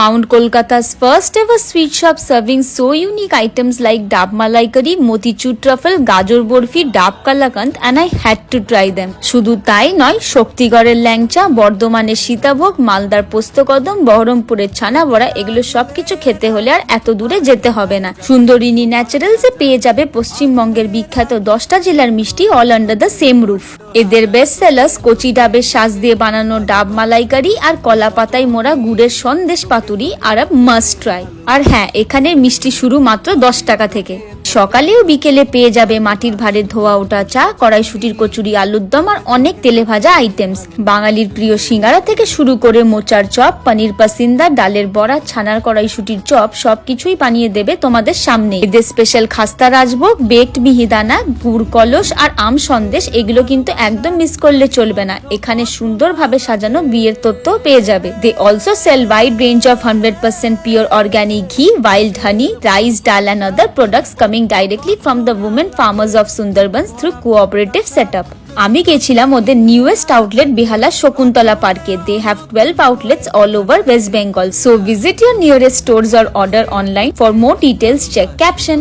found Kolkata's first ever sweet shop serving so unique items like Dab Malai Curry, Motichur Truffle, Gajor Borfi, Dab Kalakand and I had to try them. শুধু তাই নয়, শক্তিগড়ের ল্যাংচা, বর্ধমানের সীতাভোগ, মালদার পোস্তকদম, বহরমপুরের ছানা বড়া এগুলো সবকিছু খেতে হলে আর এত দূরে যেতে হবে না। সুন্দরিনী ন্যাচারালসে পেয়ে যাবে পশ্চিমবঙ্গের বিখ্যাত 10টা জেলার মিষ্টি all under the same roof. এদের বেস্ট সেলার্স কচি ডাবের শাঁস দিয়ে বানানো ডাব মালাইকারি আর কলা পাতায় মোড়া গুড়ের সন্দেশ পাতুরি আর মাস্ট ট্রাই। আর হ্যাঁ, এখানের মিষ্টি শুরু মাত্র 10 টাকা থেকে। সকালে ও বিকেলে পেয়ে যাবে মাটির ভাঁড়ে ধোয়া ওঠা চা, কড়াইশুটির কচুরি, আলুর দম আর অনেক তেলে ভাজা আইটেমস। বাঙালির প্রিয় সিঙ্গারা থেকে শুরু করে মোচার চপ, পনির পাসিন্দা, ডালের বড়া, ছানার কড়াইশুটির চপ সবকিছুই বানিয়ে দেবে তোমাদের সামনে। এদের স্পেশাল খাস্তা রাজভোগ, বেকড মিহিদানা, গুড় কলস আর আম সন্দেশ এগুলো কিন্তু একদম মিস করলে চলবে না। এখানে সুন্দরভাবে সাজানো বিয়ের তথ্য পেয়ে যাবে। They also sell wide range of 100% pure organic ghee, wild honey, rice, dal and other products coming directly from the women farmers of Sundarbans through cooperative setup. আমি গেছিলাম ওদের নিউয়েস্ট আউটলেট বেহালা শকুন্তলা পার্কে। They have 12 outlets all over West Bengal. So visit your nearest stores or order online. For more details, check caption.